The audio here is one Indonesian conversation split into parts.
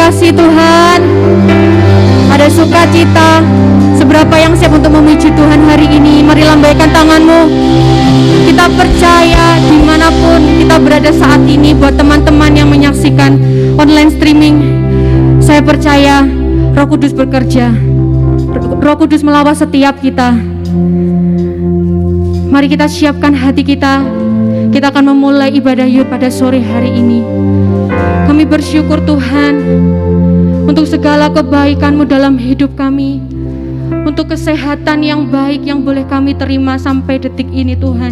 kasih Tuhan. Ada sukacita. Seberapa yang siap untuk memuji Tuhan hari ini? Mari lambaikan tanganmu. Kita percaya dimanapun kita berada saat ini. Buat teman-teman yang menyaksikan online streaming, saya percaya Roh Kudus bekerja. Roh Kudus melawat setiap kita. Mari kita siapkan hati kita. Kita akan memulai ibadah Yud pada sore hari ini. Kami bersyukur Tuhan untuk segala kebaikan-Mu dalam hidup kami, untuk kesehatan yang baik yang boleh kami terima sampai detik ini Tuhan.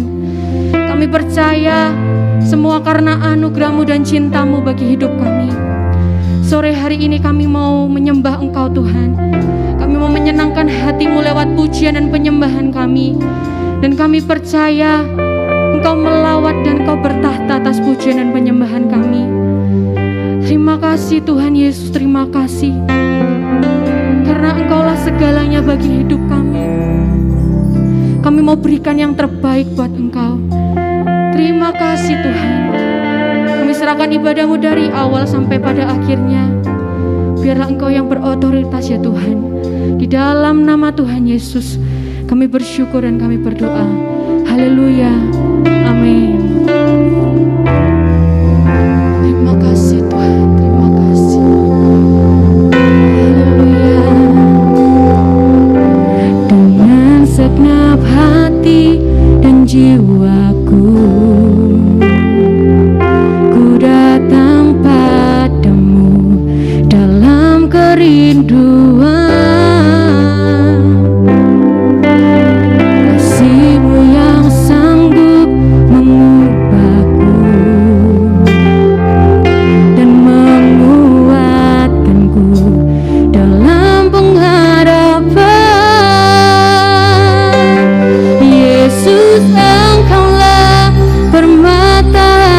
Kami percaya semua karena anugerah-Mu dan cinta-Mu bagi hidup kami. Sore hari ini kami mau menyembah Engkau Tuhan. Kami mau menyenangkan hati-Mu lewat pujian dan penyembahan kami. Dan kami percaya Engkau melawat dan Engkau bertahta atas pujian dan penyembahan kami. Terima kasih Tuhan Yesus, terima kasih. Karena Engkaulah segalanya bagi hidup kami. Kami mau berikan yang terbaik buat Engkau. Terima kasih Tuhan. Kami serahkan ibadah-Mu dari awal sampai pada akhirnya. Biarlah Engkau yang berotoritas ya Tuhan. Di dalam nama Tuhan Yesus kami bersyukur dan kami berdoa. Haleluya. Amin. Terima kasih Tuhan. Terima kasih. Haleluya. Dengan segenap hati dan jiwaku, ku datang padamu dalam kerinduan. Yesus, Engkaulah permata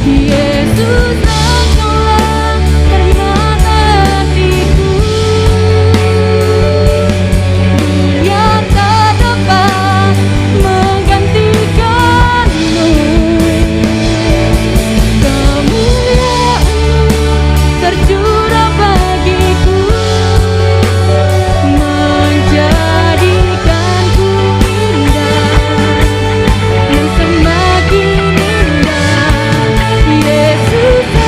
Yesus Engkaulah permata hatiku, dunia tak dapat menggantikanmu. Kemuliaan-Mu tercurah bagiku, menjadikanku indah dan semakin indah. Yesus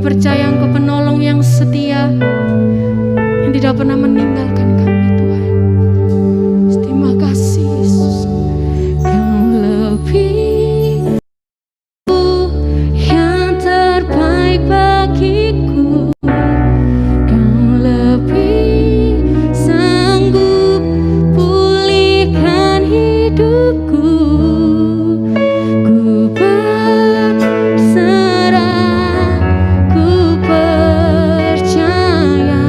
percaya Engkau penolong yang setia, yang tidak pernah meninggalkan kami Tuhan. Terima kasih Yesus. Kau lebih yang terbaik bagiku. Kau lebih sanggup pulihkan hidupku. Ku berserah, ku percaya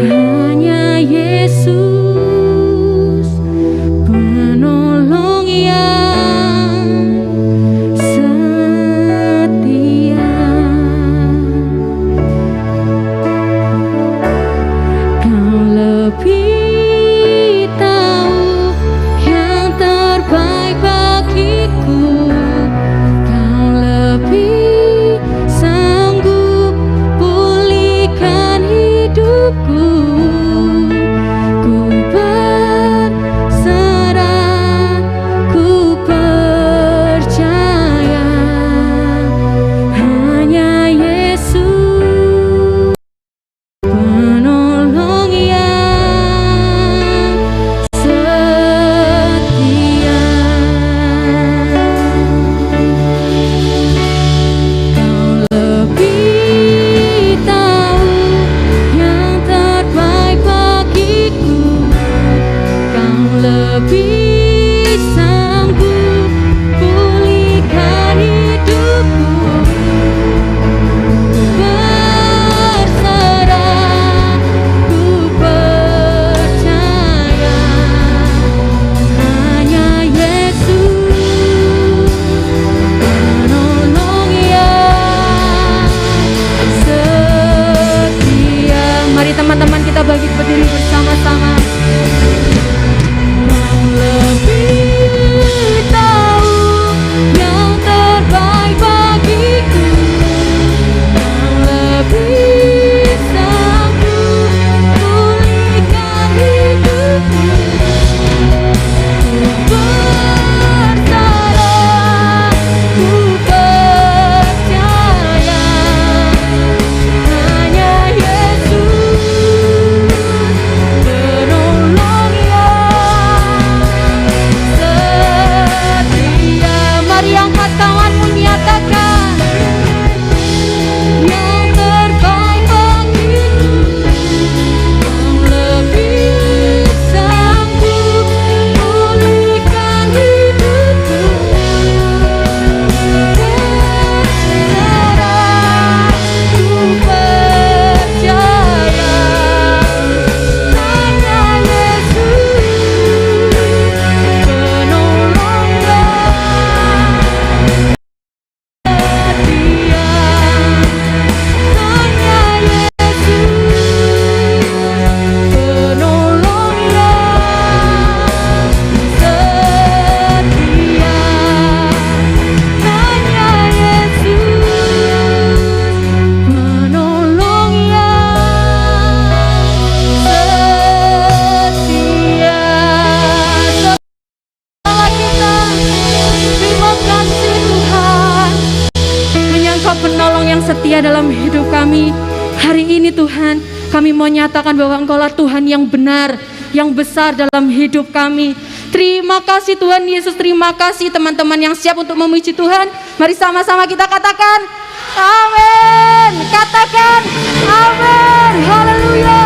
hanya Yesus penolong yang setia. Kau lebih tahu yang terbaik bagiku. Kau lebih sanggup pulihkan hidupku. Ku berserah, ku percaya hanya Yesus penolong yang setia. Kau lebih tahu yang terbaik bagiku. Kau lebih sanggup pulihkan hidupku. Berserah, ku percaya hanya Yesus penolong yang setia. Mari teman-teman kita berdiri bersama-sama. Kau lebih tahu yang terbaik bagiku. Kau lebih sanggup pulihkan hidupku. Ku berserah, ku percaya hanya Yesus penolong yang setia. Mari angkat tanganmu, nyatakan yang terbaik bagiku. Kau lebih sanggup pulihkan hidupku. Berserah, ku percaya hanya Yesus penolong yang setia. Hanya Yesus penolong yang setia. Hanya Yesus penolong yang setia. Salah kita, terima kasih Tuhan. Hanya Engkau penolong yang setia dalam hidup kami. Hari ini Tuhan, kami mau nyatakan bahwa Engkaulah Tuhan yang benar, yang besar dalam hidup kami. Terima kasih Tuhan Yesus, terima kasih teman-teman yang siap untuk memuji Tuhan. Mari sama-sama kita katakan amin. Katakan amin. Haleluya.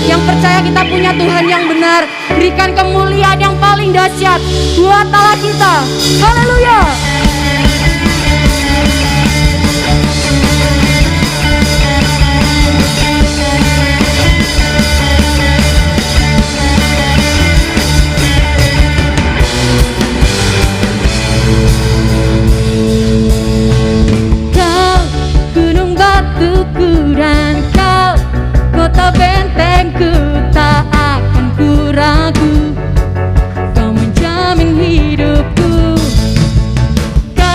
Yang percaya kita punya Tuhan yang benar, berikan kemuliaan yang paling dahsyat buat Allah kita. Haleluya. Kau gunung batuku dan kau kota bentengku, tak akan ku ragu. Kau menjamin hidupku. Kau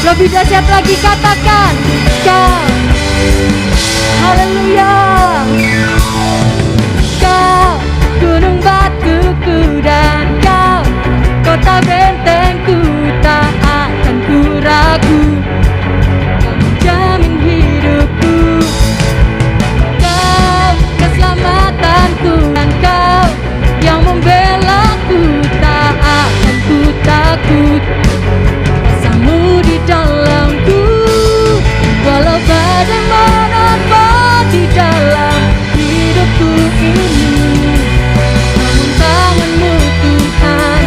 Lebih dahsyat lagi katakan, Kau. Haleluya. Kau gunung batuku dan Kau kota bentengku, tak akan ku ragu. Kau menjamin hidupku, Kau keselamatanku, dan Kau yang membelaku, tak akan ku takut. Kuasamu di dalamku, walau badai menerpa di dalam hidupku ini. Namun tanganmu Tuhan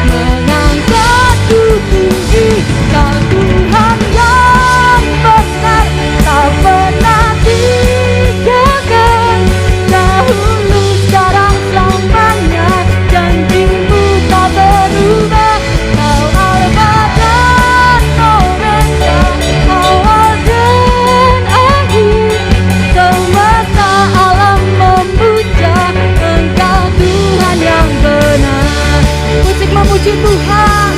mengangkatku tinggi. Kau Tuhan yang benar, tak pernah tinggalkan. Dahulu, sekarang, selamanya, janjimu tak berubah. Kau Alfa dan Omega, awal dan akhir. Semesta alam memuja Engkau Tuhan yang benar. Musik memuji Tuhan.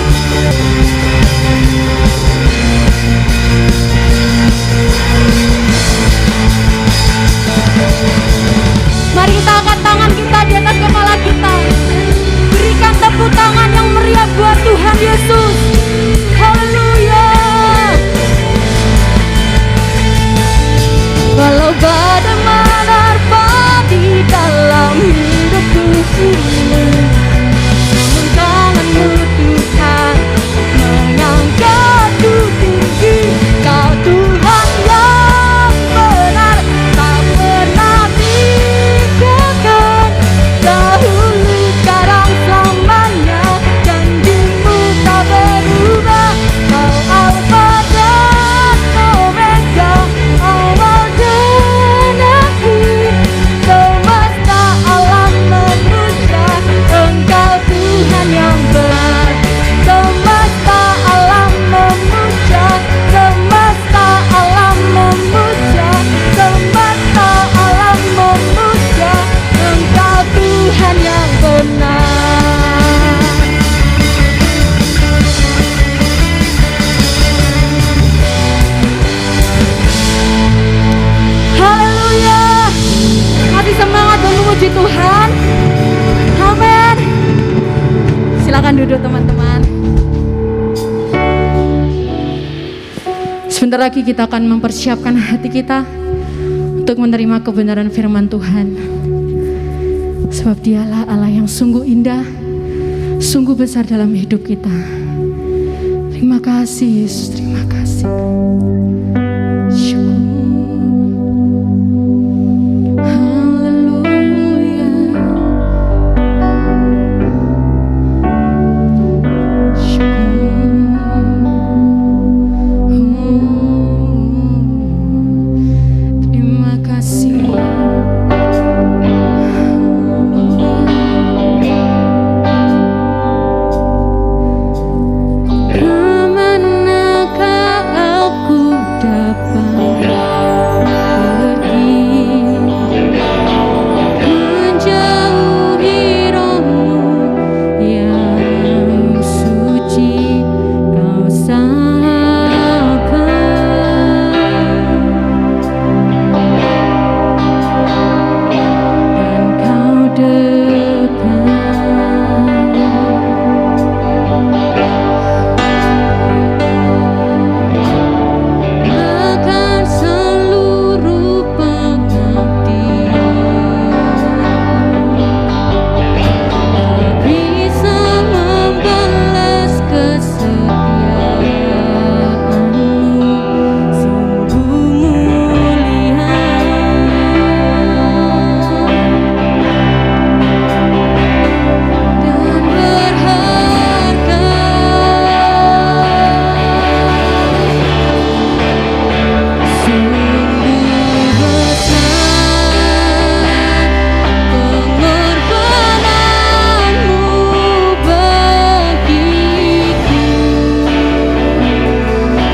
Mari kita angkat tangan kita di atas kepala kita. Berikan tepuk tangan yang meriah buat Tuhan Yesus. Haleluya. Walau badai menerpa di dalam hidupku ini, namun tanganmu Tuhan mengangkatku tinggi. Kau Tuhan yang benar, tak pernah tinggalkan. Dahulu, sekarang, selamanya, janjimu tak berubah. Kau Alfa dan Omega, awal dan akhir. Semesta alam memuja Engkau Tuhan yang benar. Semesta alam memuja, semesta alam memuja, semesta alam memuja Engkau Tuhan yang benar. Haleluya. Hati semangat dan memuji Tuhan. Amin. Silakan duduk teman-teman. Sebentar lagi kita akan mempersiapkan hati kita untuk menerima kebenaran firman Tuhan. Sebab Dialah Allah yang sungguh indah, sungguh besar dalam hidup kita. Terima kasih Yesus, terima kasih. Syukur. Haleluya. Terima kasih. Kemanakah aku dapat pergi, menjauhi rohmu yang suci kau sapa. Dan kau akan seluruh pengabdian, tak bisa membalas kesetiaanmu, sungguh mulia dan berharga. Sungguh besar pengorbananmu bagiku,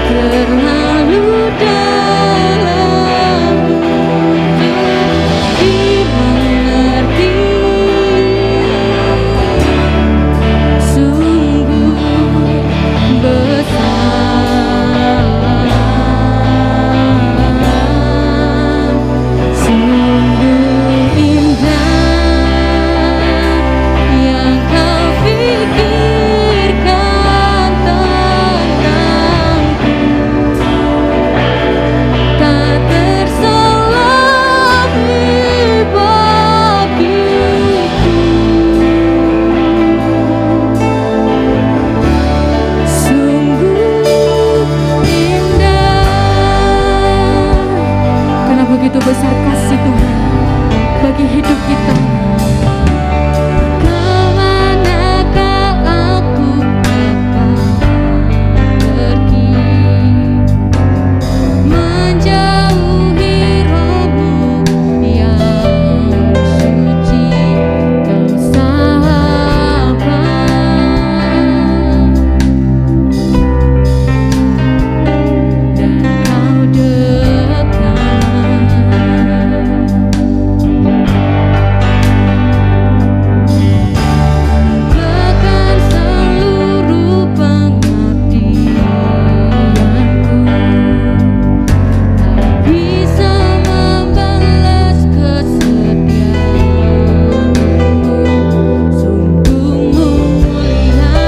terlalu dalam untuk dimengerti. Sungguh besar Begitu besar kasih Tuhan bagi hidup kita. Kemanakah aku akan pergi, menjauhi rohmu yang suci, kau sahabat, dan kau dekat. Bahkan seluruh pengabdianku tak bisa membalas kesetiaanmu, sungguh mulia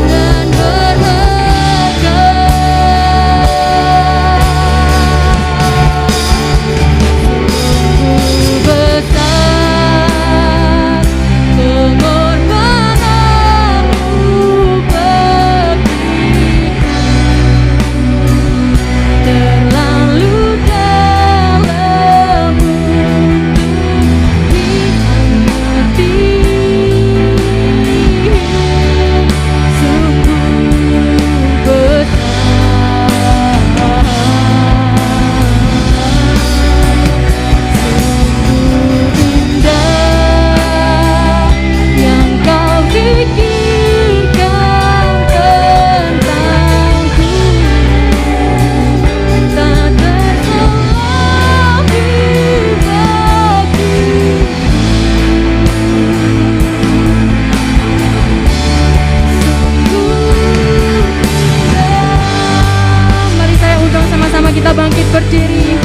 dan berharga. Besar pengorbananmu bagiku, terlalu dalam untuk dimengerti, sungguh besar, sungguh indah yang kau pikirkan tentangku, tak terselami bagiku. Mari saya undang sama-sama kita bangkit berdiri,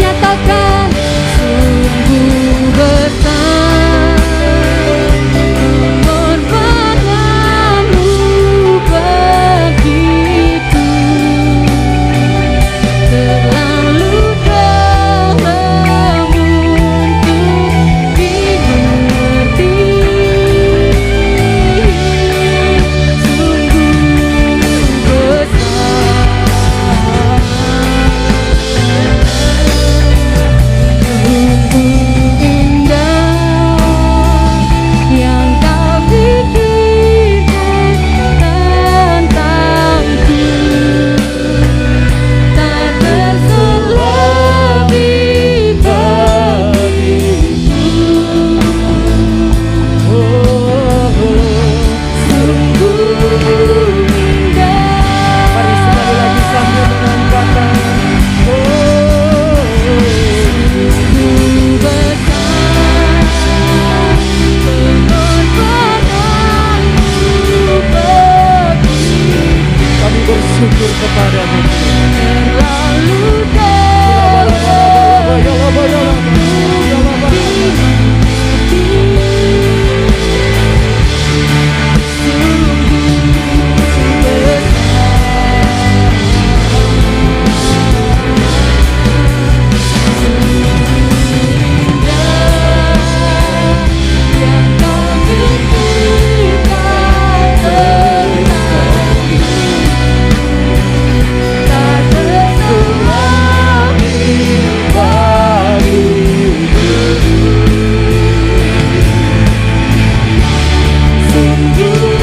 nyatakan sungguh besar pengorbananmu bagiku, terlalu dalam untuk dimengerti, sungguh besar, sungguh indah yang kau pikirkan tentangku, tak terselami bagiku, sungguh indah. Mari sekali lagi sambil mengangkat tangan. Sungguh besar pengorbananmu bagiku, Kami bersyukur kepadamu. terlalu dalam untuk yang kau pikirkan tentangku, tak terselami bagiku, sungguh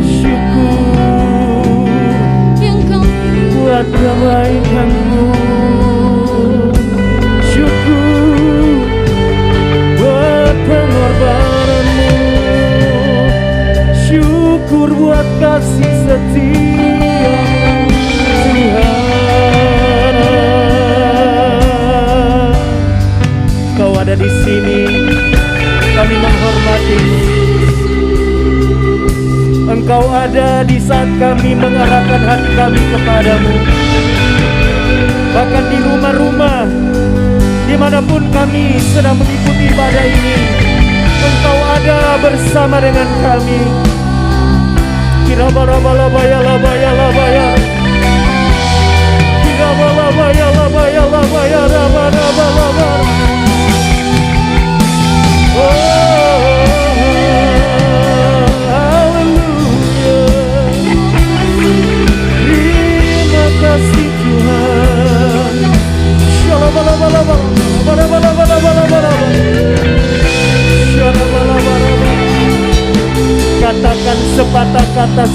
Syukur yang kau buat kebaikanmu. Syukur buat pengorbananmu. Syukur buat kasih setia-Mu, Tuhan. Kau ada di sini, kami menghormati-Mu. Engkau ada di saat kami mengarahkan hati kami kepadamu. Bahkan di rumah-rumah, dimanapun kami sedang mengikuti ibadah ini, Engkau ada bersama dengan kami. Kira-bara-bala-baya-labaya-labaya, kira-bala-baya-labaya.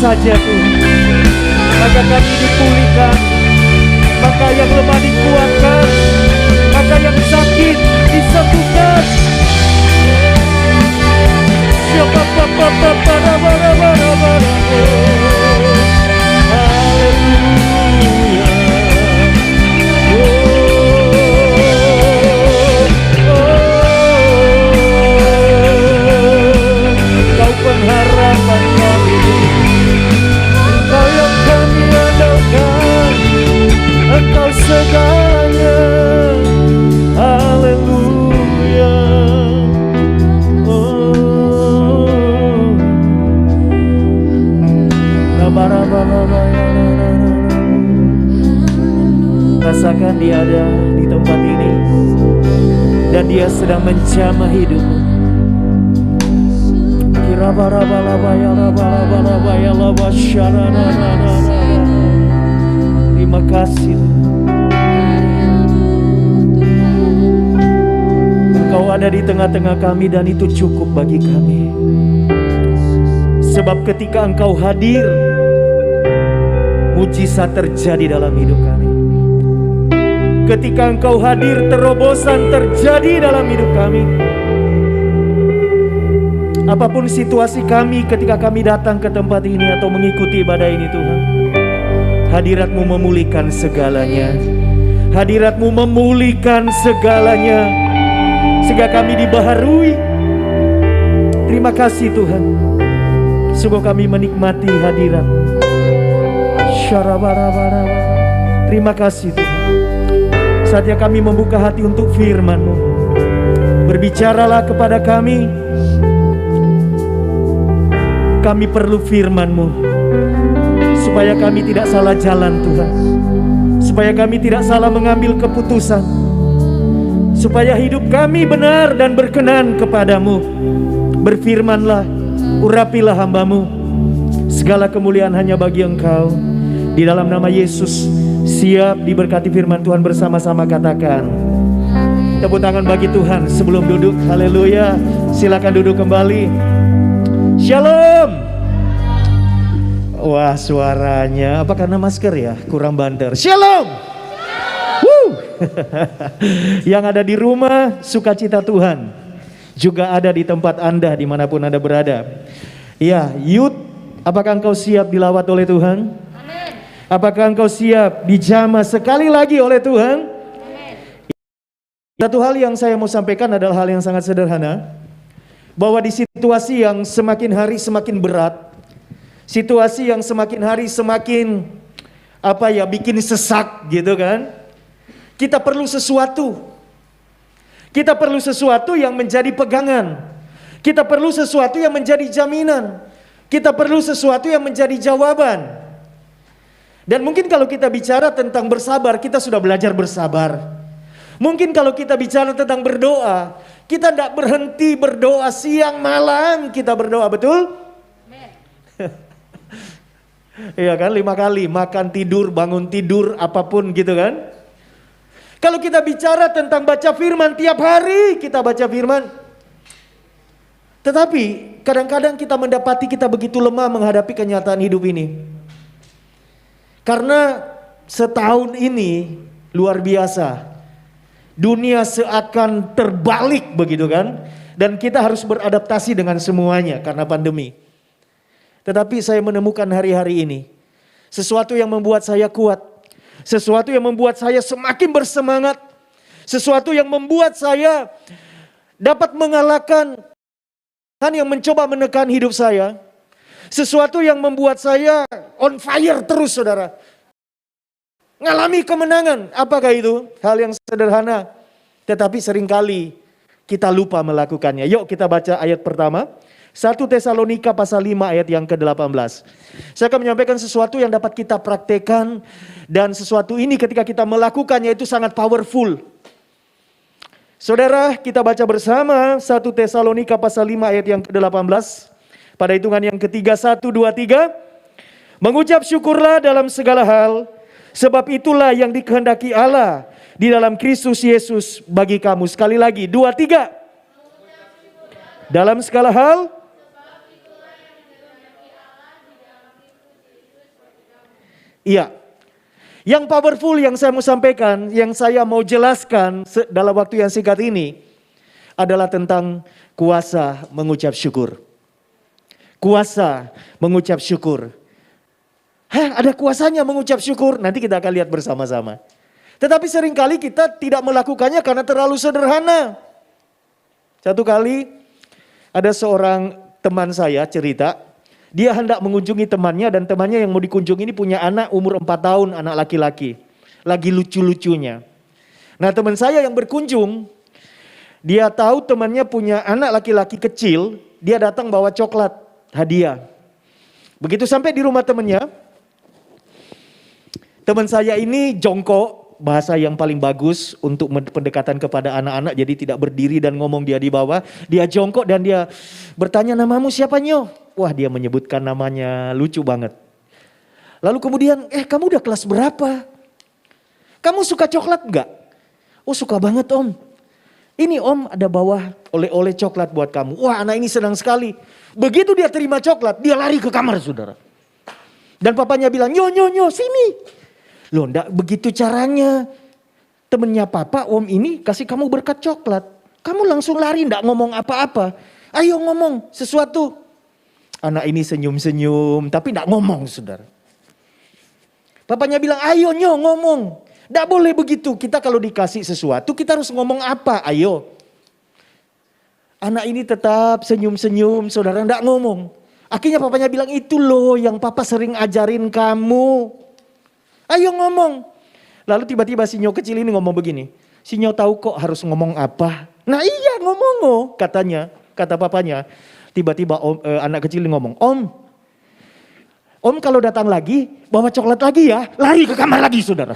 saja Tuhan. Maka kami dipulihkan, maka yang lemah dikuatkan, maka yang sakit disembuhkan. Siapa Kau pengharapan kami, Engkau yang kami andalkan, Engkau segalanya. Haleluya. Rasakan Dia ada di tempat ini dan Dia sedang menjamah hidupmu. Terima kasih. Engkau ada di tengah-tengah kami dan itu cukup bagi kami. Sebab ketika Engkau hadir, mujizat terjadi dalam hidup kami. Ketika Engkau hadir, terobosan terjadi dalam hidup kami. Apapun situasi kami ketika kami datang ke tempat ini atau mengikuti ibadah ini Tuhan, hadirat-Mu memulihkan segalanya. Hadirat-Mu memulihkan segalanya, sehingga kami dibaharui. Terima kasih Tuhan. Sungguh kami menikmati hadirat. Terima kasih Tuhan. Saatnya kami membuka hati untuk firman-Mu. Berbicaralah kepada kami. Kami perlu firman-Mu, supaya kami tidak salah jalan Tuhan, supaya kami tidak salah mengambil keputusan, supaya hidup kami benar dan berkenan kepadamu. Berfirmanlah, urapilah hamba-Mu. Segala kemuliaan hanya bagi Engkau. Di dalam nama Yesus, siap diberkati firman Tuhan bersama-sama katakan. Tepuk tangan bagi Tuhan sebelum duduk. Haleluya. Silakan duduk kembali. Shalom. Wah, suaranya apa karena masker ya? Kurang banter. Shalom. Yang ada di rumah, sukacita Tuhan juga ada di tempat Anda dimanapun Anda berada. Ya, Yud, apakah engkau siap dilawat oleh Tuhan? Amin. Apakah engkau siap dijamah sekali lagi oleh Tuhan? Amin. Satu hal yang saya mau sampaikan adalah hal yang sangat sederhana. Bahwa di situasi yang semakin hari semakin berat, situasi yang semakin hari semakin bikin sesak gitu kan, kita perlu sesuatu. Kita perlu sesuatu yang menjadi pegangan. Kita perlu sesuatu yang menjadi jaminan. Kita perlu sesuatu yang menjadi jawaban. Dan mungkin kalau kita bicara tentang bersabar, kita sudah belajar bersabar. Mungkin kalau kita bicara tentang berdoa, kita tidak berhenti berdoa, siang malam kita berdoa, betul? Iya kan, 5 kali, makan, tidur, bangun, tidur, apapun gitu kan. Kalau kita bicara tentang baca firman, tiap hari kita baca firman. Tetapi kadang-kadang kita mendapati kita begitu lemah menghadapi kenyataan hidup ini. Karena setahun ini luar biasa. Dunia seakan terbalik begitu kan. Dan kita harus beradaptasi dengan semuanya karena pandemi. Tetapi saya menemukan hari-hari ini sesuatu yang membuat saya kuat. Sesuatu yang membuat saya semakin bersemangat. Sesuatu yang membuat saya dapat mengalahkan yang mencoba menekan hidup saya. Sesuatu yang membuat saya on fire terus saudara. Ngalami kemenangan. Apakah itu? Hal yang sederhana. Tetapi seringkali kita lupa melakukannya. Yuk kita baca ayat pertama. 1 Tesalonika pasal 5 ayat yang ke-18. Saya akan menyampaikan sesuatu yang dapat kita praktekkan. Dan sesuatu ini ketika kita melakukannya itu sangat powerful. Saudara, kita baca bersama 1 Tesalonika pasal 5 ayat yang ke-18. Pada hitungan yang ketiga, 1, 2, 3. Mengucap syukurlah dalam segala hal. Sebab itulah yang dikehendaki Allah di dalam Kristus Yesus bagi kamu. Sekali lagi, 2, 3. Dalam segala hal. Iya. Yang powerful yang saya mau sampaikan, yang saya mau jelaskan dalam waktu yang singkat ini adalah tentang kuasa mengucap syukur. Kuasa mengucap syukur. Ada kuasanya mengucap syukur, nanti kita akan lihat bersama-sama. Tetapi seringkali kita tidak melakukannya karena terlalu sederhana. Satu kali ada seorang teman saya cerita, dia hendak mengunjungi temannya dan temannya yang mau dikunjungi ini punya anak umur 4 tahun, anak laki-laki. Lagi lucu-lucunya. Nah, teman saya yang berkunjung, dia tahu temannya punya anak laki-laki kecil, dia datang bawa coklat, hadiah. Begitu sampai di rumah temannya, teman saya ini jongkok, bahasa yang paling bagus untuk pendekatan kepada anak-anak, jadi tidak berdiri dan ngomong dia di bawah. Dia jongkok dan dia bertanya, namamu siapa Nyo? Wah, dia menyebutkan namanya, lucu banget. Lalu kemudian, kamu udah kelas berapa? Kamu suka coklat enggak? Oh, suka banget Om. Ini Om ada bawa oleh-oleh coklat buat kamu. Wah, anak ini senang sekali. Begitu dia terima coklat, dia lari ke kamar saudara. Dan papanya bilang, Nyo, sini. Loh, enggak begitu caranya. Temennya papa, Om ini kasih kamu berkat coklat. Kamu langsung lari, enggak ngomong apa-apa. Ayo ngomong sesuatu. Anak ini senyum-senyum, tapi enggak ngomong saudara. Papanya bilang, ayo Nyo ngomong. Enggak boleh begitu, kita kalau dikasih sesuatu, kita harus ngomong apa, ayo. Anak ini tetap senyum-senyum, saudara enggak ngomong. Akhirnya papanya bilang, itu loh yang papa sering ajarin kamu. Ayo ngomong. Lalu tiba-tiba si Nyo kecil ini ngomong begini. Si Nyo tahu kok harus ngomong apa. Nah iya ngomong oh, katanya, kata papanya. Tiba-tiba anak kecil ini ngomong, Om kalau datang lagi bawa coklat lagi ya. Lari ke kamar lagi saudara.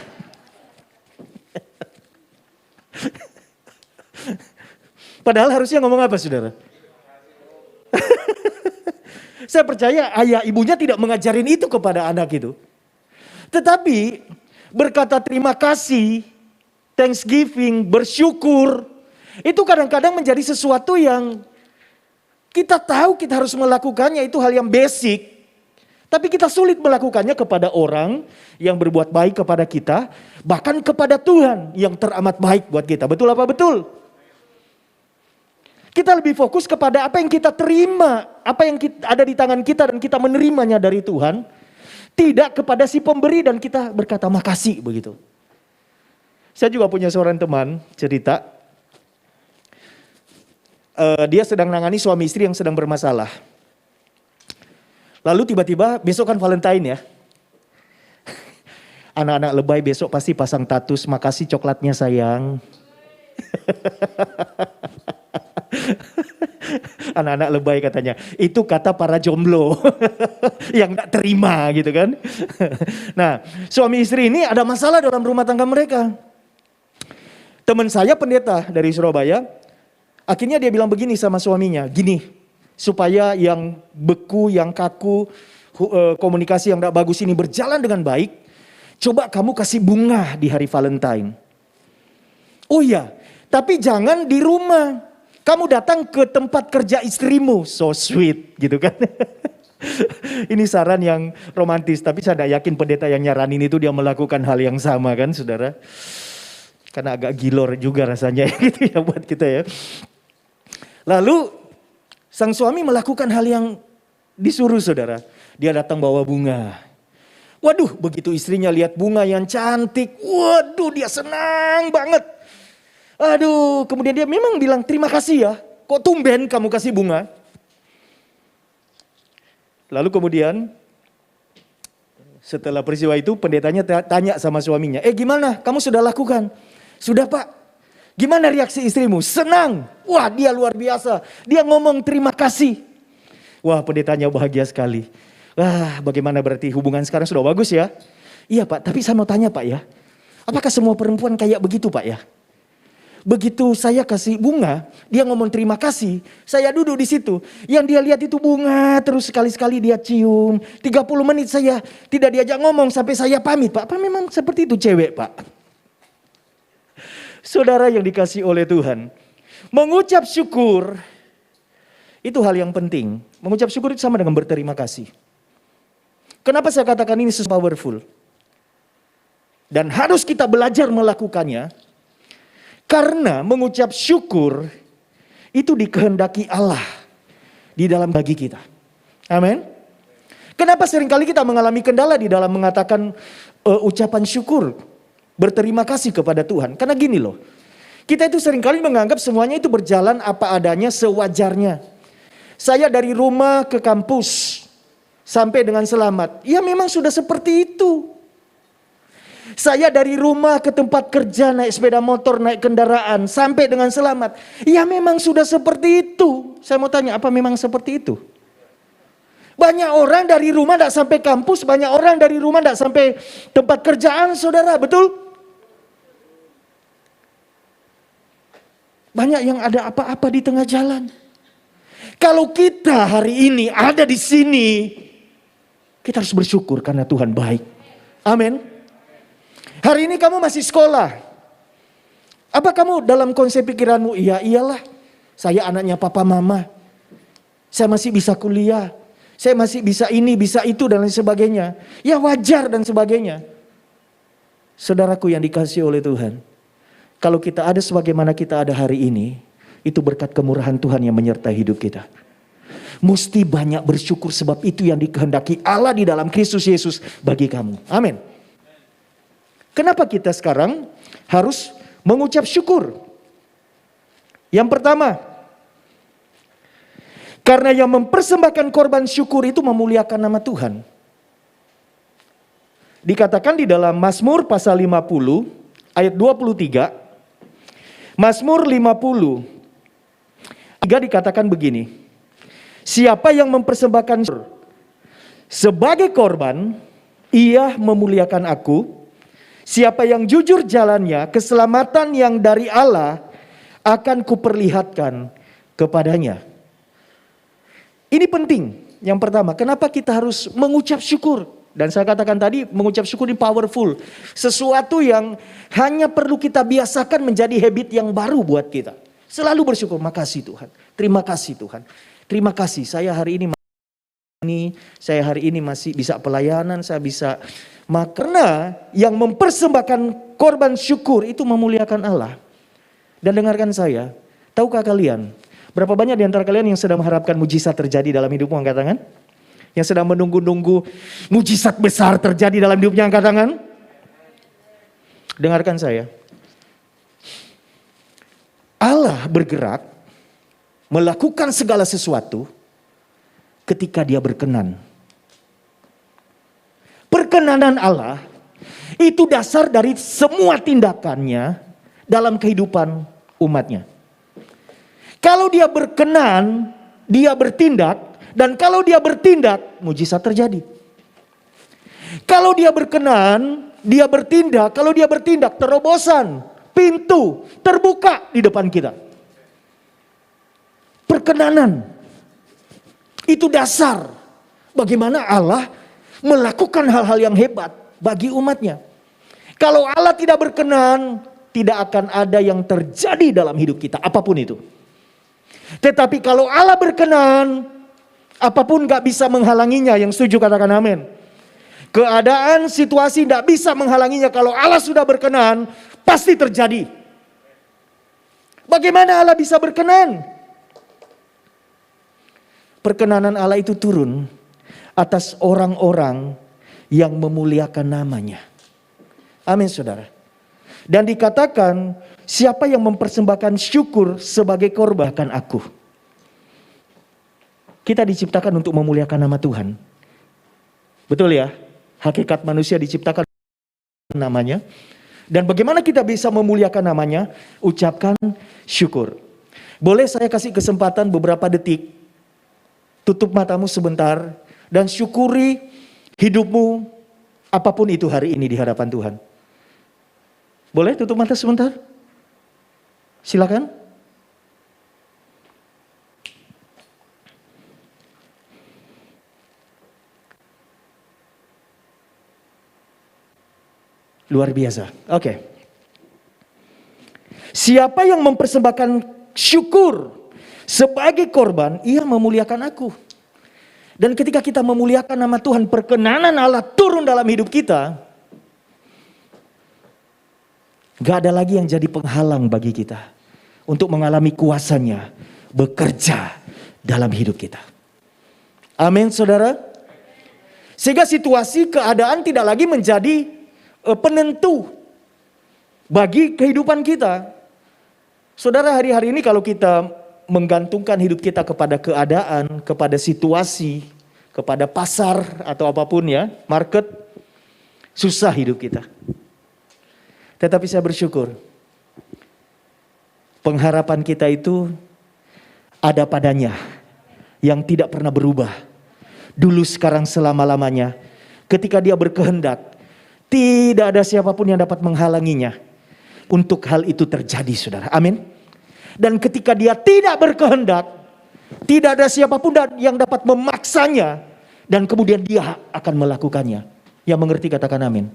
Padahal harusnya ngomong apa saudara? Saya percaya ayah ibunya tidak mengajarin itu kepada anak itu. Tetapi berkata terima kasih, thanksgiving, bersyukur, itu kadang-kadang menjadi sesuatu yang kita tahu kita harus melakukannya, itu hal yang basic. Tapi kita sulit melakukannya kepada orang yang berbuat baik kepada kita, bahkan kepada Tuhan yang teramat baik buat kita. Betul apa betul? Kita lebih fokus kepada apa yang kita terima, apa yang ada di tangan kita dan kita menerimanya dari Tuhan. Tidak kepada si pemberi dan kita berkata makasih begitu. Saya juga punya seorang teman cerita. Dia sedang nangani suami istri yang sedang bermasalah. Lalu tiba-tiba besok kan Valentine ya. Anak-anak lebay besok pasti pasang status, makasih coklatnya sayang. Anak-anak lebay katanya. Itu kata para jomblo yang gak terima gitu kan. Nah, suami istri ini ada masalah dalam rumah tangga mereka. Teman saya pendeta dari Surabaya, akhirnya dia bilang begini sama suaminya, gini, supaya yang beku, yang kaku, komunikasi yang gak bagus ini berjalan dengan baik, coba kamu kasih bunga di hari Valentine. Oh iya, tapi jangan di rumah. Kamu datang ke tempat kerja istrimu, so sweet gitu kan. Ini saran yang romantis, tapi saya tidak yakin pendeta yang nyaranin itu dia melakukan hal yang sama kan saudara. Karena agak gilor juga rasanya gitu ya buat kita ya. Lalu sang suami melakukan hal yang disuruh saudara. Dia datang bawa bunga. Waduh, begitu istrinya lihat bunga yang cantik, waduh dia senang banget. Aduh, kemudian dia memang bilang terima kasih ya. Kok tumben kamu kasih bunga? Lalu kemudian setelah peristiwa itu pendetanya tanya sama suaminya. Gimana? Kamu sudah lakukan? Sudah Pak. Gimana reaksi istrimu? Senang. Wah dia luar biasa. Dia ngomong terima kasih. Wah pendetanya bahagia sekali. Wah bagaimana berarti hubungan sekarang sudah bagus ya? Iya Pak, tapi saya mau tanya Pak ya. Apakah semua perempuan kayak begitu Pak ya? Begitu saya kasih bunga, dia ngomong terima kasih. Saya duduk di situ. Yang dia lihat itu bunga, terus sekali-sekali dia cium. 30 menit saya tidak diajak ngomong sampai saya pamit. Pak, apa memang seperti itu cewek Pak? Saudara yang dikasih oleh Tuhan. Mengucap syukur, itu hal yang penting. Mengucap syukur itu sama dengan berterima kasih. Kenapa saya katakan ini powerful? Dan harus kita belajar melakukannya. Karena mengucap syukur itu dikehendaki Allah di dalam bagi kita. Amin. Kenapa seringkali kita mengalami kendala di dalam mengatakan ucapan syukur, berterima kasih kepada Tuhan? Karena gini loh, kita itu seringkali menganggap semuanya itu berjalan apa adanya, sewajarnya. Saya dari rumah ke kampus sampai dengan selamat. Ya memang sudah seperti itu. Saya dari rumah ke tempat kerja naik sepeda motor, naik kendaraan sampai dengan selamat. Ya memang sudah seperti itu. Saya mau tanya, apa memang seperti itu? Banyak orang dari rumah tidak sampai kampus, banyak orang dari rumah tidak sampai tempat kerjaan, saudara, betul? Banyak yang ada apa-apa di tengah jalan. Kalau kita hari ini ada di sini, kita harus bersyukur karena Tuhan baik. Amin. Hari ini kamu masih sekolah. Apa kamu dalam konsep pikiranmu, iya iyalah, saya anaknya papa mama. Saya masih bisa kuliah. Saya masih bisa ini, bisa itu dan lain sebagainya. Ya wajar dan sebagainya. Saudaraku yang dikasihi oleh Tuhan. Kalau kita ada sebagaimana kita ada hari ini, itu berkat kemurahan Tuhan yang menyertai hidup kita. Mesti banyak bersyukur sebab itu yang dikehendaki Allah di dalam Kristus Yesus bagi kamu. Amin. Kenapa kita sekarang harus mengucap syukur? Yang pertama, karena yang mempersembahkan korban syukur itu memuliakan nama Tuhan. Dikatakan di dalam Mazmur pasal 50 ayat 23. Mazmur 50 3 dikatakan begini. Siapa yang mempersembahkan sebagai korban, ia memuliakan aku. Siapa yang jujur jalannya, keselamatan yang dari Allah akan kuperlihatkan kepadanya. Ini penting. Yang pertama, kenapa kita harus mengucap syukur? Dan saya katakan tadi, mengucap syukur ini powerful. Sesuatu yang hanya perlu kita biasakan menjadi habit yang baru buat kita. Selalu bersyukur, makasih Tuhan. Terima kasih Tuhan. Terima kasih, saya hari ini masih bisa pelayanan, saya bisa. Karena yang mempersembahkan korban syukur itu memuliakan Allah. Dan dengarkan saya, tahukah kalian, berapa banyak di antara kalian yang sedang mengharapkan mujizat terjadi dalam hidupmu, angkat tangan? Yang sedang menunggu-nunggu mujizat besar terjadi dalam hidupnya, angkat tangan? Dengarkan saya. Allah bergerak melakukan segala sesuatu ketika Dia berkenan. Perkenanan Allah itu dasar dari semua tindakannya dalam kehidupan umatnya. Kalau Dia berkenan, Dia bertindak, dan kalau Dia bertindak, mujizat terjadi. Kalau Dia berkenan, Dia bertindak, kalau Dia bertindak, terobosan, pintu terbuka di depan kita. Perkenanan itu dasar bagaimana Allah melakukan hal-hal yang hebat bagi umatnya. Kalau Allah tidak berkenan, tidak akan ada yang terjadi dalam hidup kita, apapun itu. Tetapi kalau Allah berkenan, apapun gak bisa menghalanginya. Yang setuju katakan amin. Keadaan, situasi gak bisa menghalanginya. Kalau Allah sudah berkenan, pasti terjadi. Bagaimana Allah bisa berkenan? Perkenanan Allah itu turun atas orang-orang yang memuliakan namanya. Amin saudara. Dan dikatakan, siapa yang mempersembahkan syukur sebagai korban akan aku. Kita diciptakan untuk memuliakan nama Tuhan. Betul ya? Hakikat manusia diciptakan namanya. Dan bagaimana kita bisa memuliakan namanya? Ucapkan syukur. Boleh saya kasih kesempatan beberapa detik. Tutup matamu sebentar. Dan syukuri hidupmu apapun itu hari ini di hadapan Tuhan. Boleh tutup mata sebentar? Silakan. Luar biasa. Oke. Siapa yang mempersembahkan syukur sebagai korban, ia memuliakan aku. Dan ketika kita memuliakan nama Tuhan, perkenanan Allah turun dalam hidup kita. Gak ada lagi yang jadi penghalang bagi kita untuk mengalami kuasanya bekerja dalam hidup kita. Amin, saudara. Sehingga situasi keadaan tidak lagi menjadi penentu bagi kehidupan kita. Saudara, hari-hari ini kalau kita menggantungkan hidup kita kepada keadaan, kepada situasi, kepada pasar atau apapun ya, market, susah hidup kita. Tetapi saya bersyukur, pengharapan kita itu ada padanya, yang tidak pernah berubah. Dulu, sekarang, selama-lamanya. Ketika Dia berkehendak, tidak ada siapapun yang dapat menghalanginya untuk hal itu terjadi, saudara. Amin. Dan ketika Dia tidak berkehendak, tidak ada siapapun yang dapat memaksanya, dan kemudian Dia akan melakukannya. Yang mengerti katakan amin.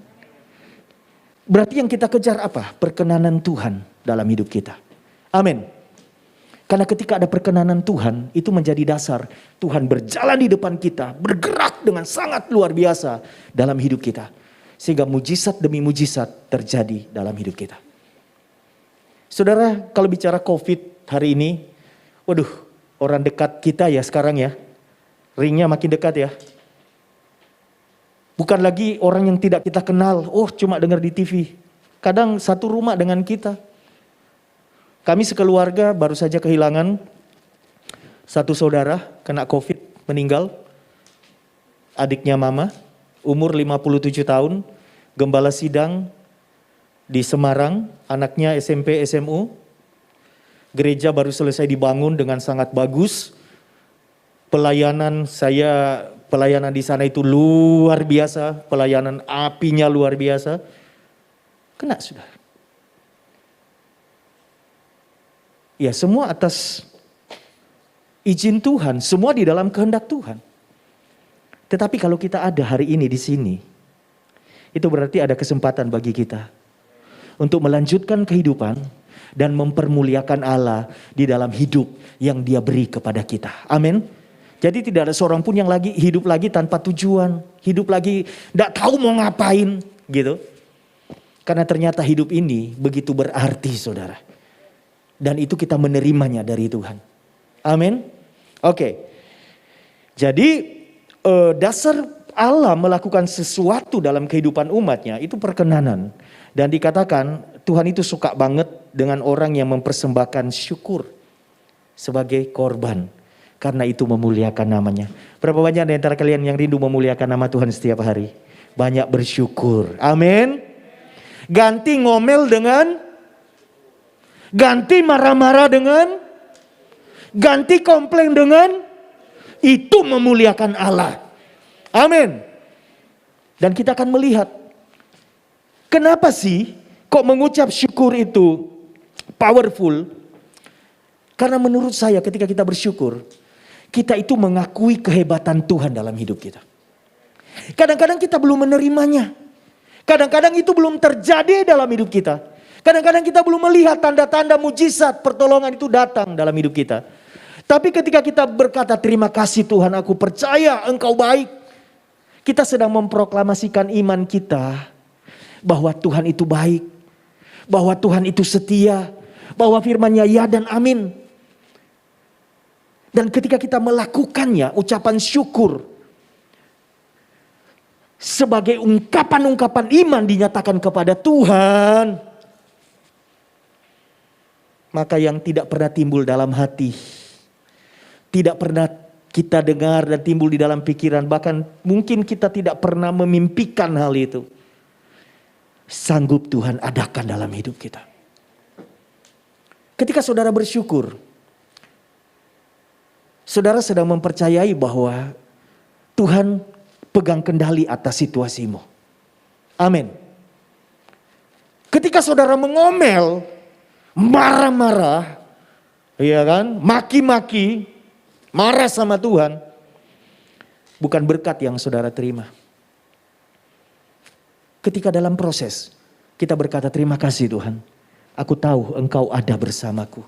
Berarti yang kita kejar apa? Perkenanan Tuhan dalam hidup kita. Amin. Karena ketika ada perkenanan Tuhan, itu menjadi dasar Tuhan berjalan di depan kita, bergerak dengan sangat luar biasa dalam hidup kita. Sehingga mujizat demi mujizat terjadi dalam hidup kita. Saudara, kalau bicara COVID hari ini, waduh, orang dekat kita ya sekarang ya, ringnya makin dekat ya. Bukan lagi orang yang tidak kita kenal, cuma dengar di TV. Kadang satu rumah dengan kita. Kami sekeluarga baru saja kehilangan satu saudara kena COVID, meninggal. Adiknya mama, umur 57 tahun, gembala sidang di Semarang, anaknya SMP SMU. Gereja baru selesai dibangun dengan sangat bagus. Pelayanan di sana itu luar biasa, pelayanan apinya luar biasa. Kena, saudara. Ya, semua atas izin Tuhan, semua di dalam kehendak Tuhan. Tetapi kalau kita ada hari ini di sini, itu berarti ada kesempatan bagi kita untuk melanjutkan kehidupan dan mempermuliakan Allah di dalam hidup yang Dia beri kepada kita. Amin. Jadi tidak ada seorang pun yang lagi hidup lagi tanpa tujuan, hidup lagi tidak tahu mau ngapain gitu. Karena ternyata hidup ini begitu berarti, saudara. Dan itu kita menerimanya dari Tuhan. Amin. Oke. Jadi dasar Allah melakukan sesuatu dalam kehidupan umatnya itu perkenanan. Dan dikatakan Tuhan itu suka banget dengan orang yang mempersembahkan syukur sebagai korban. Karena itu memuliakan namanya. Berapa banyak di antara kalian yang rindu memuliakan nama Tuhan setiap hari? Banyak bersyukur. Amin. Ganti ngomel dengan, ganti marah-marah dengan, ganti komplain dengan, itu memuliakan Allah. Amin. Dan kita akan melihat, kenapa sih kok mengucap syukur itu powerful? Karena menurut saya ketika kita bersyukur, kita itu mengakui kehebatan Tuhan dalam hidup kita. Kadang-kadang kita belum menerimanya. Kadang-kadang itu belum terjadi dalam hidup kita. Kadang-kadang kita belum melihat tanda-tanda mujizat pertolongan itu datang dalam hidup kita. Tapi ketika kita berkata terima kasih Tuhan, aku percaya Engkau baik. Kita sedang memproklamasikan iman kita bahwa Tuhan itu baik. Bahwa Tuhan itu setia. Bahwa firman-Nya ya dan amin. Dan ketika kita melakukannya, ucapan syukur sebagai ungkapan-ungkapan iman dinyatakan kepada Tuhan, maka yang tidak pernah timbul dalam hati, tidak pernah kita dengar dan timbul di dalam pikiran, bahkan mungkin kita tidak pernah memimpikan hal itu, sanggup Tuhan adakan dalam hidup kita. Ketika saudara bersyukur, saudara sedang mempercayai bahwa Tuhan pegang kendali atas situasimu. Amin. Ketika saudara mengomel, marah-marah, iya kan, maki-maki, marah sama Tuhan, bukan berkat yang saudara terima. Ketika dalam proses, kita berkata terima kasih Tuhan, aku tahu Engkau ada bersamaku.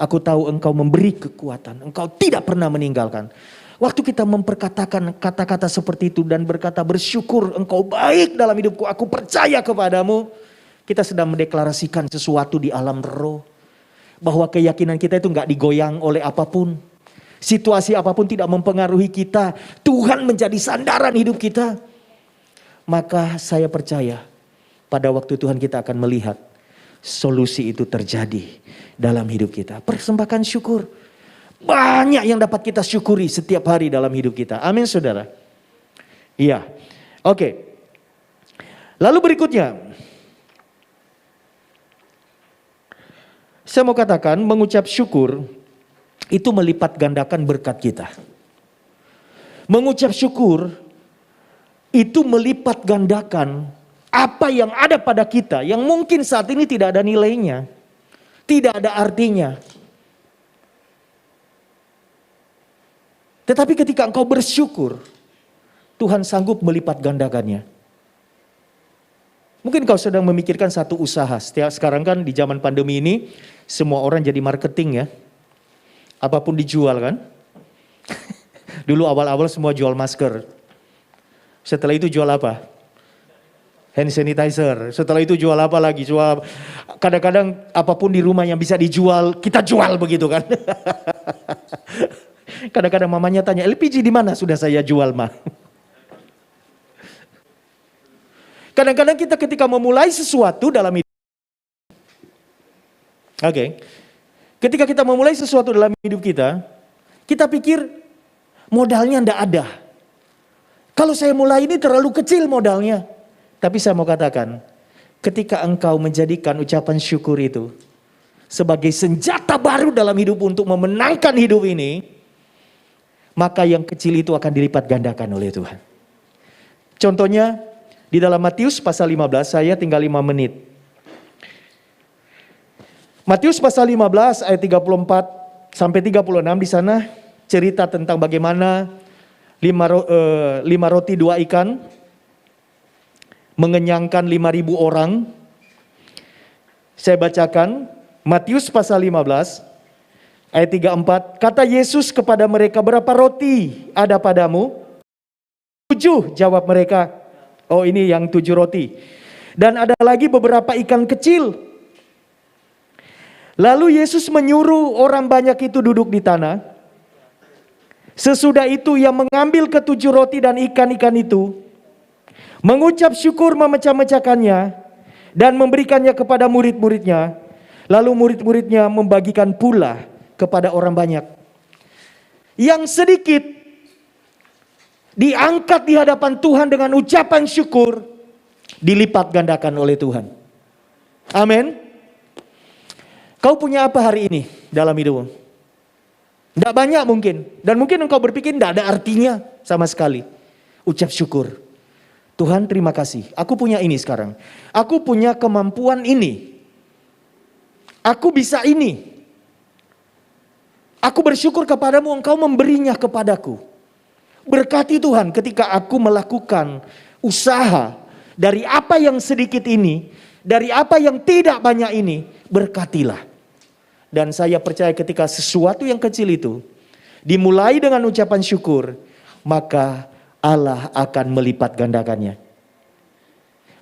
Aku tahu Engkau memberi kekuatan. Engkau tidak pernah meninggalkan. Waktu kita memperkatakan kata-kata seperti itu dan berkata bersyukur Engkau baik dalam hidupku. Aku percaya kepadamu. Kita sedang mendeklarasikan sesuatu di alam roh. Bahwa keyakinan kita itu nggak digoyang oleh apapun. Situasi apapun tidak mempengaruhi kita. Tuhan menjadi sandaran hidup kita. Maka saya percaya pada waktu Tuhan kita akan melihat solusi itu terjadi dalam hidup kita. Persembahkan syukur. Banyak yang dapat kita syukuri setiap hari dalam hidup kita. Amin saudara. Iya. Oke. Lalu berikutnya. Saya mau katakan mengucap syukur itu melipat gandakan berkat kita. Mengucap syukur itu melipat gandakan apa yang ada pada kita yang mungkin saat ini tidak ada nilainya, tidak ada artinya. Tetapi ketika engkau bersyukur, Tuhan sanggup melipat gandakannya. Mungkin kau sedang memikirkan satu usaha. Sekarang kan di zaman pandemi ini semua orang jadi marketing ya. Apapun dijual kan. Dulu awal-awal semua jual masker. Setelah itu jual apa? Hand sanitizer. Setelah itu jual apa lagi? Jual kadang-kadang apapun di rumah yang bisa dijual, kita jual begitu kan. Kadang-kadang mamanya tanya, LPG di mana? Sudah saya jual mah. Kadang-kadang kita ketika memulai sesuatu dalam hidup. Ketika kita memulai sesuatu dalam hidup kita, kita pikir modalnya ndak ada. Kalau saya mulai ini terlalu kecil modalnya. Tapi saya mau katakan, ketika engkau menjadikan ucapan syukur itu sebagai senjata baru dalam hidup untuk memenangkan hidup ini, maka yang kecil itu akan dilipat gandakan oleh Tuhan. Contohnya, di dalam Matius pasal 15, saya tinggal 5 menit. Matius pasal 15 ayat 34 sampai 36 di sana cerita tentang bagaimana 5 roti 2 ikan mengenyangkan 5.000 orang. Saya bacakan Matius pasal 15 ayat 34. Kata Yesus kepada mereka, berapa roti ada padamu? 7, jawab mereka. Oh, ini yang 7 roti. Dan ada lagi beberapa ikan kecil. Lalu Yesus menyuruh orang banyak itu duduk di tanah. Sesudah itu ia mengambil ke 7 roti dan ikan-ikan itu, mengucap syukur, memecah-mecahkannya dan memberikannya kepada murid-muridnya. Lalu murid-muridnya membagikan pula kepada orang banyak. Yang sedikit diangkat di hadapan Tuhan dengan ucapan syukur, dilipat gandakan oleh Tuhan. Amin. Kau punya apa hari ini dalam hidupmu? Tidak banyak mungkin. Dan mungkin engkau berpikir tidak ada artinya sama sekali. Ucap syukur. Tuhan terima kasih. Aku punya ini sekarang. Aku punya kemampuan ini. Aku bisa ini. Aku bersyukur kepadamu, engkau memberinya kepadaku. Berkati Tuhan ketika aku melakukan usaha dari apa yang sedikit ini, dari apa yang tidak banyak ini, berkatilah. Dan saya percaya ketika sesuatu yang kecil itu dimulai dengan ucapan syukur, maka Allah akan melipat gandakannya.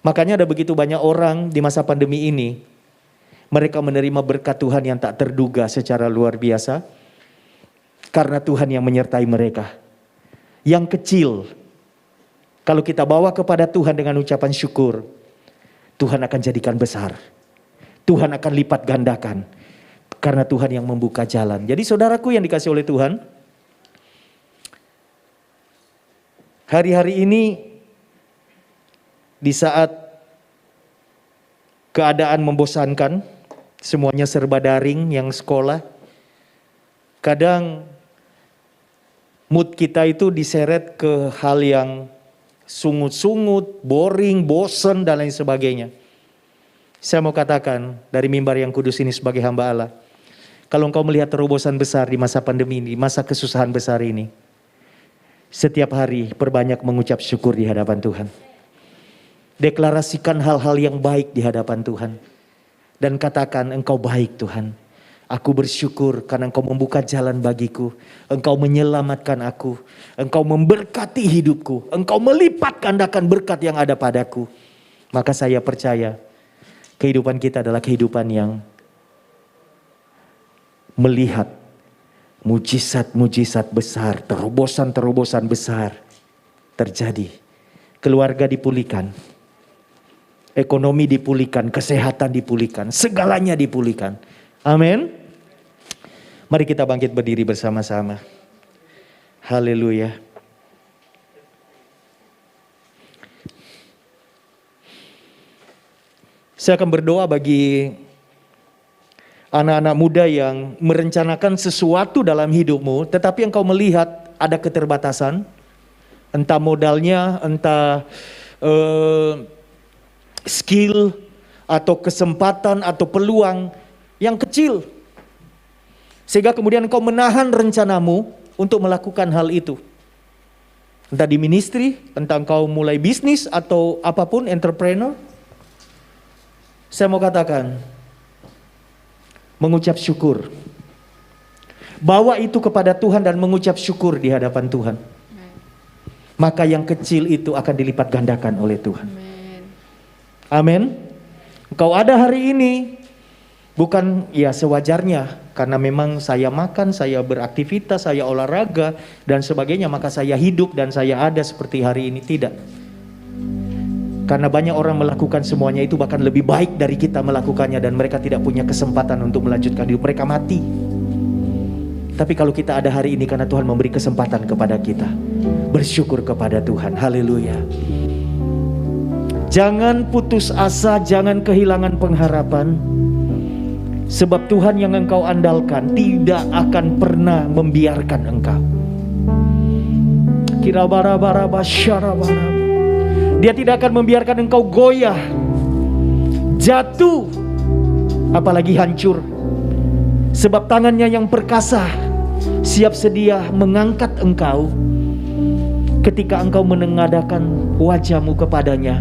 Makanya ada begitu banyak orang di masa pandemi ini, mereka menerima berkat Tuhan yang tak terduga secara luar biasa, karena Tuhan yang menyertai mereka. Yang kecil, kalau kita bawa kepada Tuhan dengan ucapan syukur, Tuhan akan jadikan besar. Tuhan akan lipat gandakan. Karena Tuhan yang membuka jalan. Jadi saudaraku yang dikasih oleh Tuhan, hari-hari ini di saat keadaan membosankan, semuanya serba daring yang sekolah, kadang mood kita itu diseret ke hal yang sungut-sungut, boring, bosen dan lain sebagainya. Saya mau katakan dari mimbar yang kudus ini sebagai hamba Allah, kalau engkau melihat terobosan besar di masa pandemi ini, masa kesusahan besar ini, setiap hari perbanyak mengucap syukur di hadapan Tuhan. Deklarasikan hal-hal yang baik di hadapan Tuhan. Dan katakan, engkau baik Tuhan. Aku bersyukur karena engkau membuka jalan bagiku. Engkau menyelamatkan aku. Engkau memberkati hidupku. Engkau melipat gandakan berkat yang ada padaku. Maka saya percaya, kehidupan kita adalah kehidupan yang melihat mujizat-mujizat besar, terobosan-terobosan besar terjadi. Keluarga dipulihkan, ekonomi dipulihkan, kesehatan dipulihkan, segalanya dipulihkan. Amin. Mari kita bangkit berdiri bersama-sama. Haleluya. Saya akan berdoa bagi anak-anak muda yang merencanakan sesuatu dalam hidupmu, tetapi engkau melihat ada keterbatasan, entah modalnya, entah skill, atau kesempatan, atau peluang yang kecil. Sehingga kemudian engkau menahan rencanamu untuk melakukan hal itu. Entah di ministry, entah engkau mulai bisnis, atau apapun, entrepreneur. Saya mau katakan, mengucap syukur. Bawa itu kepada Tuhan dan mengucap syukur di hadapan Tuhan. Maka yang kecil itu akan dilipat gandakan oleh Tuhan. Amin. Engkau ada hari ini bukan ya sewajarnya, karena memang saya makan, saya beraktivitas, saya olahraga dan sebagainya, maka saya hidup dan saya ada seperti hari ini. Tidak. Karena banyak orang melakukan semuanya itu bahkan lebih baik dari kita melakukannya, dan mereka tidak punya kesempatan untuk melanjutkan hidup, mereka mati. Tapi kalau kita ada hari ini karena Tuhan memberi kesempatan kepada kita, bersyukur kepada Tuhan. Haleluya. Jangan putus asa, jangan kehilangan pengharapan. Sebab Tuhan yang engkau andalkan tidak akan pernah membiarkan engkau. Kirabara-bara syarabara. Dia tidak akan membiarkan engkau goyah, jatuh, apalagi hancur. Sebab tangannya yang perkasa siap sedia mengangkat engkau ketika engkau menengadahkan wajahmu kepadanya.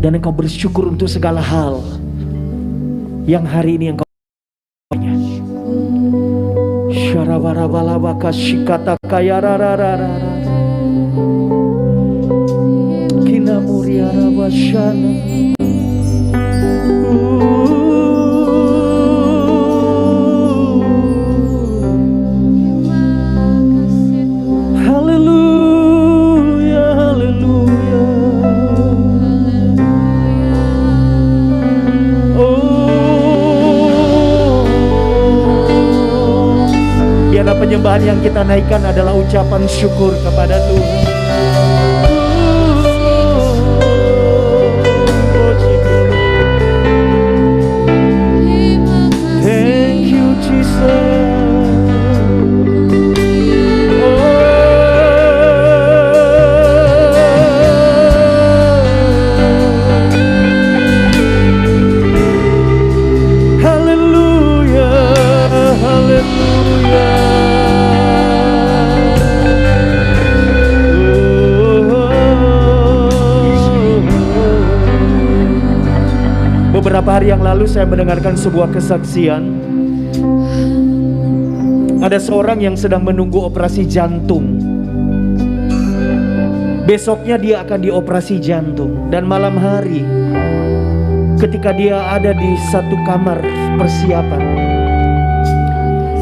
Dan engkau bersyukur untuk segala hal yang hari ini engkau punya. Syarabarabalabaka shikata kayarararara. Muria Rabashana. Haleluya, haleluya. Biarlah penyembahan yang kita naikkan adalah ucapan syukur kepada Tuhan. Beberapa hari yang lalu saya mendengarkan sebuah kesaksian. Ada seorang yang sedang menunggu operasi jantung. Besoknya dia akan dioperasi jantung. Dan malam hari, ketika dia ada di satu kamar persiapan,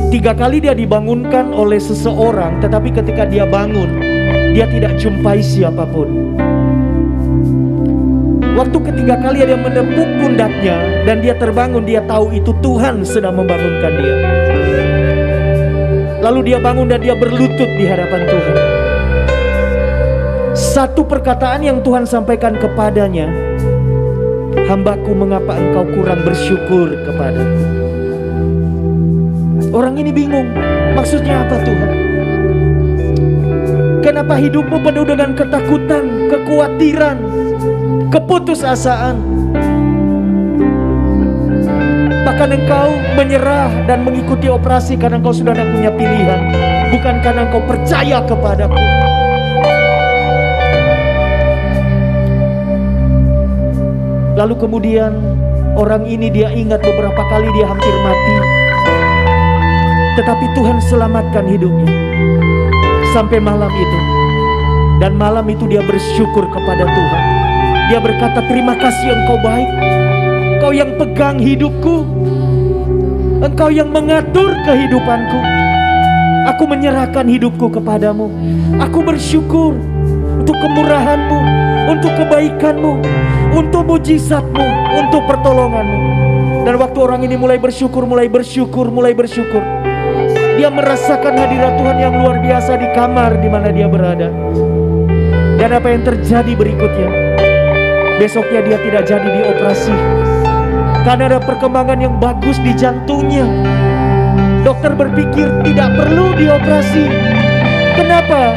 3 kali dia dibangunkan oleh seseorang. Tetapi ketika dia bangun, dia tidak jumpai siapapun. Waktu ketiga kali dia menepuk pundaknya dan dia terbangun, dia tahu itu Tuhan sedang membangunkan dia. Lalu dia bangun dan dia berlutut di hadapan Tuhan. Satu perkataan yang Tuhan sampaikan kepadanya, "Hambaku, mengapa engkau kurang bersyukur kepadaku?" Orang ini bingung, maksudnya apa Tuhan? Kenapa hidupmu penuh dengan ketakutan, kekhawatiran, keputusasaan? Bahkan engkau menyerah dan mengikuti operasi karena engkau sudah tidak punya pilihan, bukan karena engkau percaya kepadaku. Lalu kemudian orang ini dia ingat beberapa kali dia hampir mati, tetapi Tuhan selamatkan hidupnya sampai malam itu. Dan malam itu dia bersyukur kepada Tuhan. Dia berkata, terima kasih Engkau baik. Engkau yang pegang hidupku, Engkau yang mengatur kehidupanku. Aku menyerahkan hidupku kepadamu. Aku bersyukur untuk kemurahan-Mu, untuk kebaikan-Mu, untuk mujizat-Mu, untuk pertolongan-Mu. Dan waktu orang ini mulai bersyukur, dia merasakan hadirat Tuhan yang luar biasa di kamar di mana dia berada. Dan apa yang terjadi berikutnya? Besoknya dia tidak jadi dioperasi karena ada perkembangan yang bagus di jantungnya. Dokter berpikir tidak perlu dioperasi. Kenapa?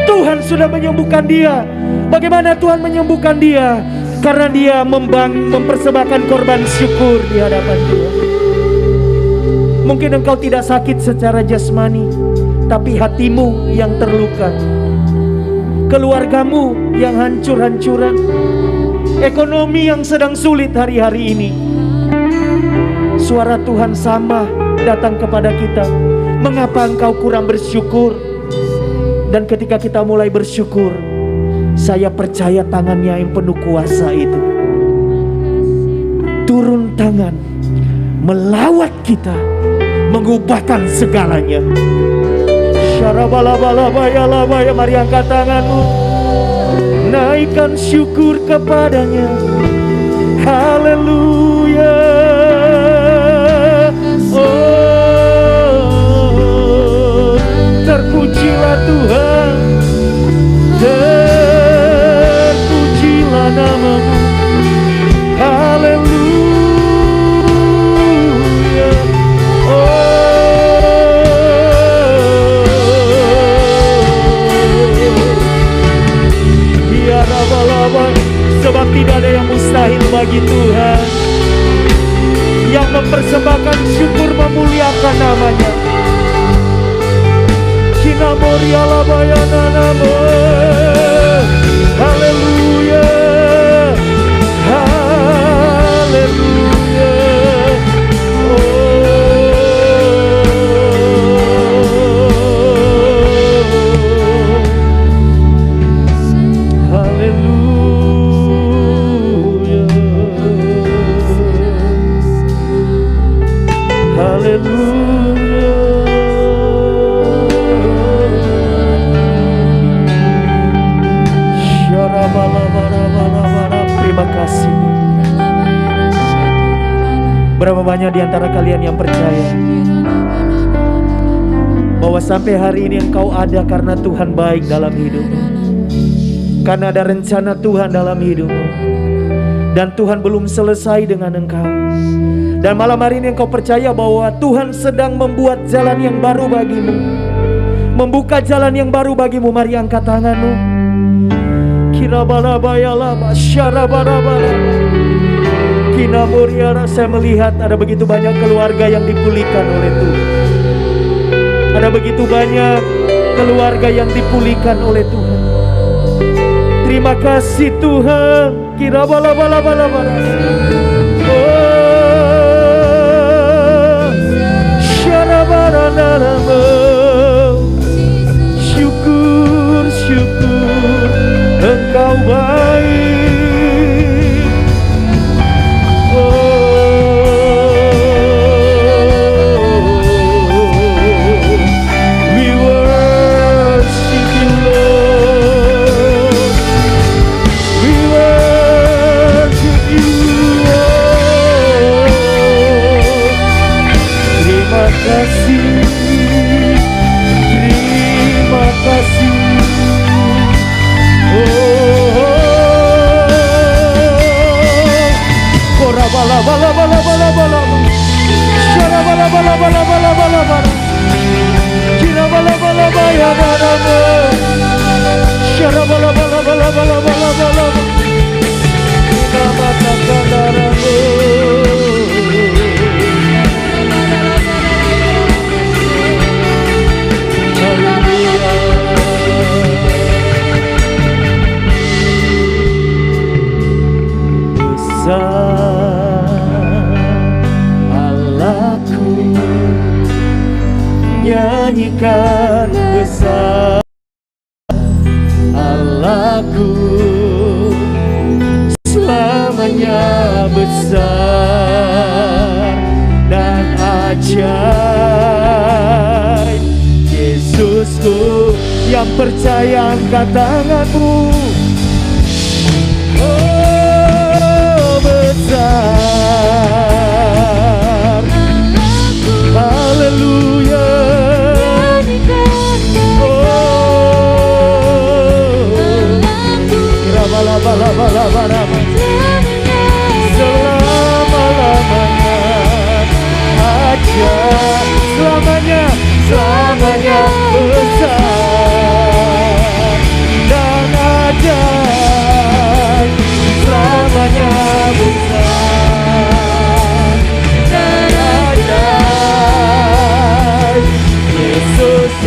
Tuhan sudah menyembuhkan dia. Bagaimana Tuhan menyembuhkan dia? Karena dia mempersembahkan korban syukur di hadapan Tuhan. Mungkin engkau tidak sakit secara jasmani, tapi hatimu yang terluka, keluargamu yang hancur-hancuran, ekonomi yang sedang sulit hari-hari ini. Suara Tuhan sama datang kepada kita. Mengapa engkau kurang bersyukur? Dan ketika kita mulai bersyukur, saya percaya tangannya yang penuh kuasa itu turun tangan, melawat kita, mengubahkan segalanya. Syarabalabalabaya, mari angkat tanganmu, naikkan syukur kepadanya. Haleluya. Oh, terpujilah Tuhan, terpujilah nama-Mu. Haleluya. Sebab tidak ada yang mustahil bagi Tuhan. Yang mempersembahkan syukur memuliakan namanya. Kinamoria labayana namo. Haleluya. Haleluya. Terima kasih. Berapa banyak di antara kalian yang percaya bahwa sampai hari ini engkau ada karena Tuhan baik dalam hidupmu, karena ada rencana Tuhan dalam hidupmu, dan Tuhan belum selesai dengan engkau. Dan malam hari ini engkau percaya bahwa Tuhan sedang membuat jalan yang baru bagimu, membuka jalan yang baru bagimu. Mari angkat tanganmu. Saya melihat ada begitu banyak keluarga yang dipulihkan oleh Tuhan. Ada begitu banyak keluarga yang dipulihkan oleh Tuhan. Terima kasih Tuhan. Syukur, syukur, Engkau baik. We worship you, Lord. We worship you, Lord. Terima kasih, terima kasih. Nyanyikan besar Allahku, Selamanya besar dan ajaib. Yesusku yang percaya angkat tanganmu. Oh, besar. Haleluya. Selama-lamanya aja, selamanya besar dan ajaib. Selamanya besar dan ajaib. Yesus.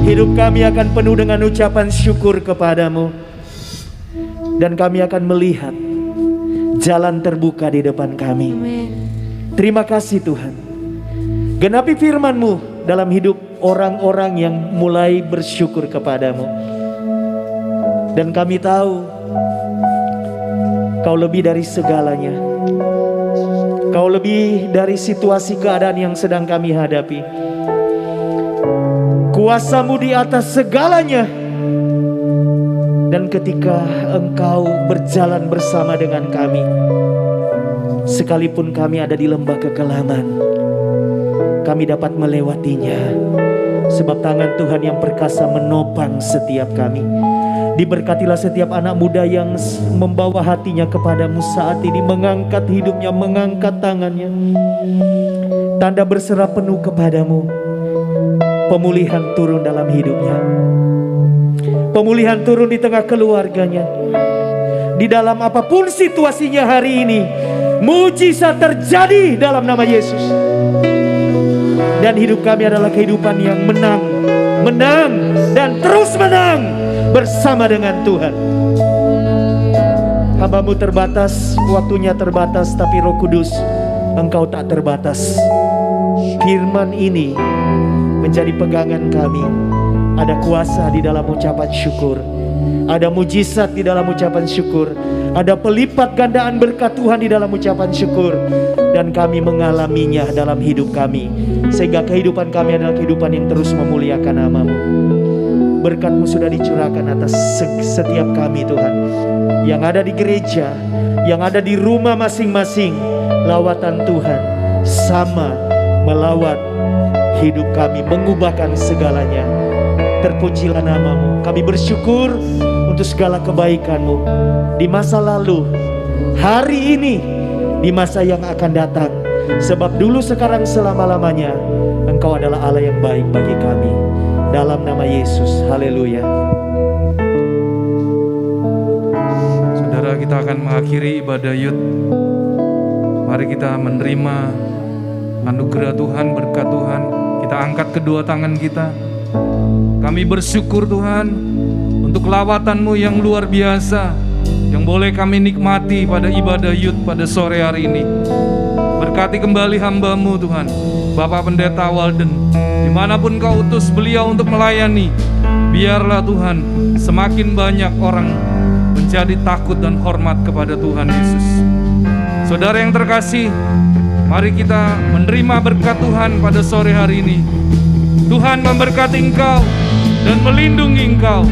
Hidup kami akan penuh dengan ucapan syukur kepadamu, dan kami akan melihat jalan terbuka di depan kami. Amin. Terima kasih Tuhan. Genapi firman-Mu dalam hidup orang-orang yang mulai bersyukur kepadamu. Dan kami tahu Kau lebih dari segalanya. Kau lebih dari situasi keadaan yang sedang kami hadapi. Kuasa-Mu di atas segalanya. Dan ketika Engkau berjalan bersama dengan kami, sekalipun kami ada di lembah kekelaman, kami dapat melewatinya. Sebab tangan Tuhan yang perkasa menopang setiap kami. Diberkatilah setiap anak muda yang membawa hatinya kepadamu saat ini, mengangkat hidupnya, mengangkat tangannya. Tanda berserah penuh kepadamu. Pemulihan turun dalam hidupnya. Pemulihan turun di tengah keluarganya. Di dalam apapun situasinya hari ini, mujizat terjadi dalam nama Yesus. Dan hidup kami adalah kehidupan yang menang, dan terus menang bersama dengan Tuhan. Hamba-Mu terbatas, waktunya terbatas, tapi Roh Kudus, Engkau tak terbatas. Firman ini menjadi pegangan kami. Ada kuasa di dalam ucapan syukur. Ada mujizat di dalam ucapan syukur. Ada pelipat gandaan berkat Tuhan di dalam ucapan syukur. Dan kami mengalaminya dalam hidup kami. Sehingga kehidupan kami adalah kehidupan yang terus memuliakan nama-Mu. Berkat-Mu sudah dicurahkan atas setiap kami Tuhan. Yang ada di gereja, yang ada di rumah masing-masing. Lawatan Tuhan sama melawat hidup kami, mengubahkan segalanya. Terpujilah nama-Mu. Kami bersyukur untuk segala kebaikan-Mu di masa lalu, hari ini, di masa yang akan datang. Sebab dulu, sekarang, selama-lamanya Engkau adalah Allah yang baik bagi kami. Dalam nama Yesus, haleluya. Saudara, kita akan mengakhiri ibadah Yud. Mari kita menerima anugerah Tuhan, berkat Tuhan. Kita angkat kedua tangan kita. Kami bersyukur Tuhan untuk lawatan-Mu yang luar biasa, yang boleh kami nikmati pada ibadah Yud pada sore hari ini. Berkati kembali hamba-Mu Tuhan, Bapak Pendeta Walden, dimanapun Kau utus beliau untuk melayani. Biarlah Tuhan semakin banyak orang menjadi takut dan hormat kepada Tuhan Yesus. Saudara yang terkasih, mari kita menerima berkat Tuhan pada sore hari ini. Tuhan memberkati engkau dan melindungi engkau.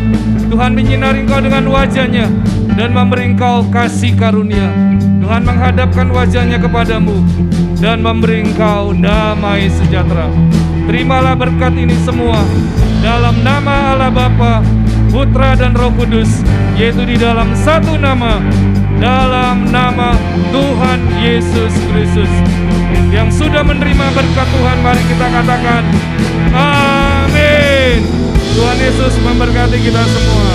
Tuhan menyinari engkau dengan wajah-Nya dan memberi engkau kasih karunia. Tuhan menghadapkan wajah-Nya kepadamu dan memberi engkau damai sejahtera. Terimalah berkat ini semua dalam nama Allah Bapa, Putra dan Roh Kudus, yaitu di dalam satu nama, dalam nama Tuhan Yesus Kristus. Yang sudah menerima berkat Tuhan, mari kita katakan amin. Tuhan Yesus memberkati kita semua.